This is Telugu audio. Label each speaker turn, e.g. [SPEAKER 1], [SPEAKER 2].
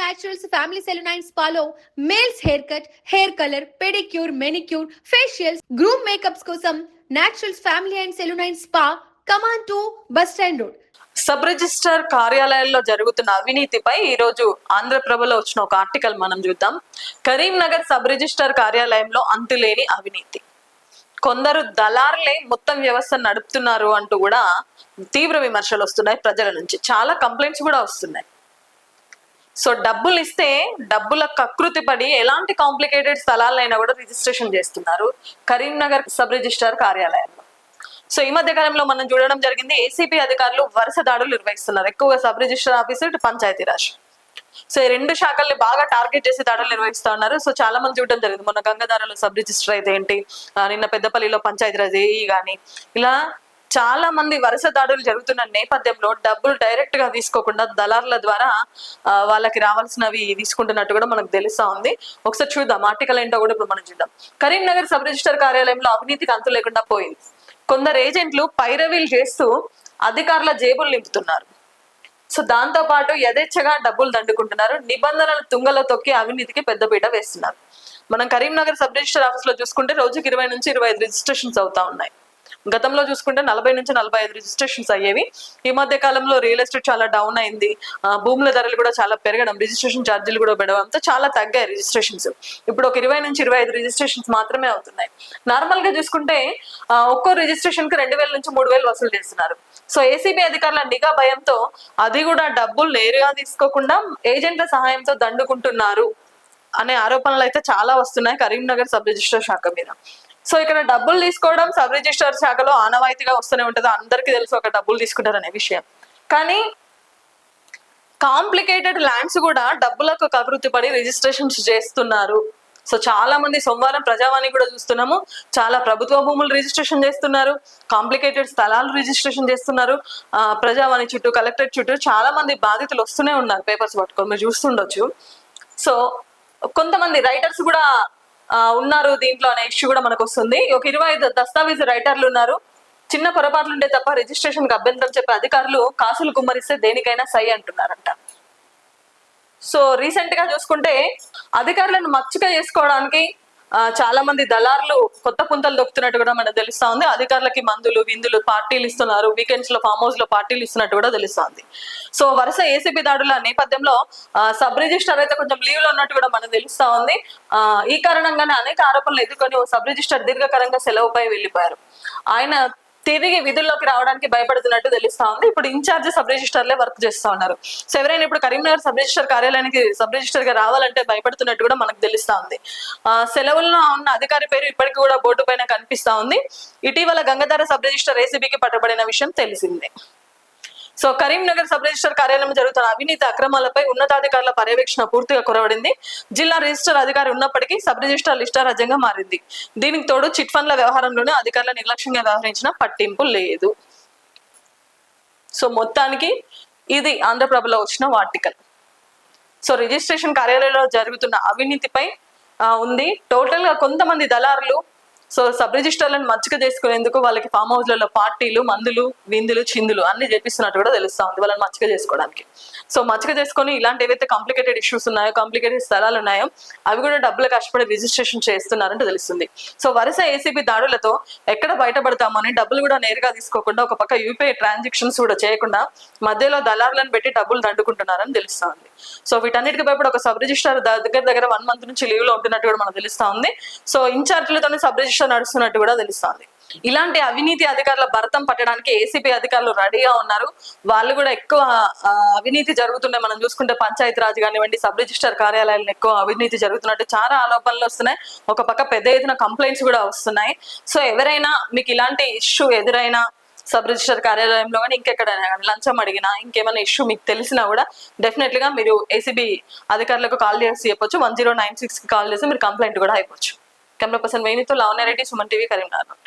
[SPEAKER 1] Naturals Family Salon and Spa లో males hair cut, hair colour, pedicure, manicure, facials, groom makeups కోసం Naturals Family and Salon and Spa, come on to bus stand road.
[SPEAKER 2] Sub register కార్యాలయాల్లో జరుగుతున్న అవినీతిపై ఈ రోజు ఆంధ్రప్రభలో వచ్చిన ఒక ఆర్టికల్ మనం చూద్దాం. కరీంనగర్ సబ్ రిజిస్టర్ కార్యాలయంలో అంతులేని అవినీతి. కొందరు దళారులే మొత్తం వ్యవస్థను నడుపుతున్నారు అంటూ కూడా తీవ్ర విమర్శలు వస్తున్నాయి ప్రజల నుంచి. చాలా కంప్లైంట్స్ కూడా వస్తున్నాయి. సో డబ్బులు ఇస్తే డబ్బుల కకృతి పడి ఎలాంటి కాంప్లికేటెడ్ స్థలాలైనా కూడా రిజిస్ట్రేషన్ చేస్తున్నారు కరీంనగర్ సబ్ రిజిస్టర్ కార్యాలయంలో. సో ఈ మధ్య కాలంలో మనం చూడడం జరిగింది, ఏసీపీ అధికారులు వరుస దాడులు నిర్వహిస్తున్నారు. ఎక్కువగా sub register officer, Panchayati Raj. So ఈ రెండు శాఖల్ని బాగా టార్గెట్ చేసి దాడులు నిర్వహిస్తా ఉన్నారు. సో చాలా మంది చూడడం జరిగింది. మొన్న గంగాధారలో సబ్ రిజిస్టర్ అయితే ఏంటి, నిన్న పెద్దపల్లిలో పంచాయతీరాజ్ ఏఈ కానీ, ఇలా చాలా మంది వరుస దాడులు జరుగుతున్న నేపథ్యంలో డబ్బులు డైరెక్ట్ గా తీసుకోకుండా దళారుల ద్వారా వాళ్ళకి రావాల్సినవి తీసుకుంటున్నట్టు కూడా మనకు తెలుస్తా ఉంది. ఒకసారి చూద్దాం ఆర్టికల్ ఏంటో కూడా ఇప్పుడు మనం చూద్దాం. కరీంనగర్ సబ్ రిజిస్టర్ కార్యాలయంలో అవినీతికి అంతు లేకుండా పోయింది. కొందరు ఏజెంట్లు పైరవీలు చేస్తూ అధికారుల జేబులు నింపుతున్నారు. సో దాంతో పాటు యథేచ్ఛగా డబ్బులు దండుకుంటున్నారు. నిబంధనల తుంగలో తొక్కి అవినీతికి పెద్దపీట వేస్తున్నారు. మనం కరీంనగర్ సబ్ రిజిస్టర్ ఆఫీస్ లో చూసుకుంటే రోజుకి 20 నుంచి 25 రిజిస్ట్రేషన్స్ అవుతా ఉన్నాయి. గతంలో చూసుకుంటే 40 నుంచి 45 రిజిస్ట్రేషన్స్ అయ్యేవి. ఈ మధ్య కాలంలో రియల్ ఎస్టేట్ చాలా డౌన్ అయింది. భూముల ధరలు కూడా చాలా పెరగడం, రిజిస్ట్రేషన్ ఛార్జీలు కూడా పెరగడంతో చాలా తగ్గాయి రిజిస్ట్రేషన్స్. ఇప్పుడు ఒక 20 నుంచి 25 రిజిస్ట్రేషన్స్ మాత్రమే అవుతున్నాయి. నార్మల్ గా చూసుకుంటే ఒక్కో రిజిస్ట్రేషన్ కి 2000 నుంచి 3000 వసూలు చేస్తున్నారు. సో ఏసీబీ అధికారుల నిఘా భయంతో అది కూడా డబ్బులు నేరుగా తీసుకోకుండా ఏజెంట్ల సహాయంతో దండుకుంటున్నారు అనే ఆరోపణలు అయితే చాలా వస్తున్నాయి కరీంనగర్ సబ్ రిజిస్టర్ శాఖ మీద. సో ఇక్కడ డబ్బులు తీసుకోవడం సబ్ రిజిస్టర్ శాఖలో ఆనవాయితీగా వస్తూనే ఉంటుంది. అందరికీ తెలుసు ఒక డబ్బులు తీసుకుంటారు అనే విషయం. కానీ కాంప్లికేటెడ్ ల్యాండ్స్ కూడా డబ్బులకు కకృతి పడి రిజిస్ట్రేషన్స్ చేస్తున్నారు. సో చాలా మంది సోమవారం ప్రజావాణి కూడా చూస్తున్నాము, చాలా ప్రభుత్వ భూములు రిజిస్ట్రేషన్ చేస్తున్నారు, కాంప్లికేటెడ్ స్థలాలు రిజిస్ట్రేషన్ చేస్తున్నారు. ప్రజావాణి చుట్టూ, కలెక్టరేట్ చుట్టూ చాలా మంది బాధితులు వస్తూనే ఉన్నారు పేపర్స్ పట్టుకొని, మీరు చూస్తుండొచ్చు. సో కొంతమంది రైటర్స్ కూడా ఉన్నారు దీంట్లో అనే ఇష్యూ కూడా మనకు వస్తుంది. ఒక 25 దస్తావేజు రైటర్లు ఉన్నారు. చిన్న పొరపాట్లు ఉంటే తప్ప రిజిస్ట్రేషన్ కి అభ్యంతరం చెప్పే అధికారులు కాసులు కుమ్మరిస్తే దేనికైనా సై అంటున్నారంట. సో రీసెంట్ గా చూసుకుంటే అధికారులను మచ్చిక చేసుకోవడానికి చాలా మంది దళారులు కొత్త పుంతలు దొక్కుతున్నట్టు కూడా మనకు తెలుస్తా ఉంది. అధికారులకి మందులు, విందులు, పార్టీలు ఇస్తున్నారు. వీకెండ్స్ లో ఫామ్ హౌస్ లో పార్టీలు ఇస్తున్నట్టు కూడా తెలుస్తా ఉంది. సో వరుస ఏసీబీ దాడుల నేపథ్యంలో సబ్ రిజిస్టర్ అయితే కొంచెం లీవ్ లో ఉన్నట్టు కూడా మనకు తెలుస్తా ఉంది. ఈ కారణంగానే అనేక ఆరోపణలు ఎదుర్కొని ఓ సబ్ రిజిస్టర్ దీర్ఘకాలంగా సెలవుపై వెళ్లిపోయారు. ఆయన తిరిగి విధుల్లోకి రావడానికి భయపడుతున్నట్టు తెలుస్తా ఉంది. ఇప్పుడు ఇన్ఛార్జ్ సబ్ రిజిస్టర్లే వర్క్ చేస్తా ఉన్నారు. సో ఎవరైనా ఇప్పుడు కరీంనగర్ సబ్ రిజిస్టర్ కార్యాలయానికి సబ్ రిజిస్టర్ గా రావాలంటే భయపడుతున్నట్టు కూడా మనకు తెలుస్తా ఉంది. సెలవుల్లో ఉన్న అధికారి పేరు ఇప్పటికీ కూడా బోర్డు పైన కనిపిస్తా ఉంది. ఇటీవల గంగాధార సబ్ రిజిస్టర్ ఏసీబీకి పట్టబడిన విషయం తెలిసిందే. సో కరీంనగర్ సబ్ రిజిస్టర్ కార్యాలయం జరుగుతున్న అవినీతి అక్రమాలపై ఉన్నతాధికారుల పర్యవేక్షణ పూర్తిగా కొరవడింది. జిల్లా రిజిస్టర్ అధికారి ఉన్నప్పటికీ సబ్ రిజిస్టర్ ఇష్టారాజ్యంగా మారింది. దీనికి తోడు చిట్ ఫండ్ల వ్యవహారంలోనే అధికారుల నిర్లక్ష్యంగా వ్యవహరించిన పట్టింపు లేదు. సో మొత్తానికి ఇది ఆంధ్రప్రభలో వచ్చిన ఆర్టికల్. సో రిజిస్ట్రేషన్ కార్యాలయంలో జరుగుతున్న అవినీతిపై ఉంది. టోటల్ గా కొంతమంది దళారులు సో సబ్ రిజిస్టర్లను మచ్చిక చేసుకునేందుకు వాళ్ళకి ఫామ్ హౌస్లలో పార్టీలు, మందులు, విందులు, చిందులు అన్ని చేపిస్తున్నట్టు కూడా తెలుస్తా ఉంది వాళ్ళని మచ్చిక చేసుకోవడానికి. సో మచ్చిక చేసుకొని ఇలాంటి ఏవైతే కాంప్లికేటెడ్ ఇష్యూస్ ఉన్నాయో, కాంప్లికేటెడ్ స్థలాలు ఉన్నాయో అవి కూడా డబ్బులు కష్టపడి రిజిస్ట్రేషన్ చేస్తున్నారంటే తెలుస్తుంది. సో వరుస ఏసీబీ దాడులతో ఎక్కడ బయటపడతామని డబ్బులు కూడా నేరుగా తీసుకోకుండా ఒక పక్క యూపీఐ ట్రాన్సాక్షన్స్ కూడా చేయకుండా మధ్యలో దళారులను పెట్టి డబ్బులు దండుకుంటున్నారని తెలుస్తా ఉంది. సో వీటన్నిటికి భయపడి ఒక సబ్ రిజిస్టర్ దగ్గర 1 month నుంచి లీవ్ లో ఉంటున్నట్టు కూడా మనకు తెలుస్తా ఉంది. సో ఇన్ఛార్జీలతోనే సబ్ రిజిస్టర్ నడుస్తున్నట్టు కూడా తెలుస్తుంది. ఇలాంటి అవినీతి అధికారుల భరతం పట్టడానికి ఏసీబీ అధికారులు రెడీగా ఉన్నారు. వాళ్ళు కూడా ఎక్కువ అవినీతి జరుగుతుండే మనం చూసుకుంటే పంచాయతీరాజ్ కానివ్వండి, సబ్ రిజిస్టర్ కార్యాలయాలను ఎక్కువ అవినీతి జరుగుతున్నట్టు చాలా ఆరోపణలు వస్తున్నాయి. ఒక పక్క పెద్ద ఎత్తున కంప్లైంట్స్ కూడా వస్తున్నాయి. సో ఎవరైనా మీకు ఇలాంటి ఇష్యూ ఎదురైనా సబ్ రిజిస్టర్ కార్యాలయంలో కానీ ఇంకెక్కడైనా కానీ లంచం అడిగినా ఇంకేమైనా ఇష్యూ మీకు తెలిసినా కూడా డెఫినెట్లీ గా మీరు ఏసీబీ అధికారులకు కాల్ చేసి చెప్పొచ్చు. 1096 కి కాల్ చేసి మీరు కంప్లైంట్ కూడా అయిపోవచ్చు. కెమెరా పర్సన్ వేణితో లావణ్య రెడ్డి, సుమన్ టీవీ, కరీంనగర్.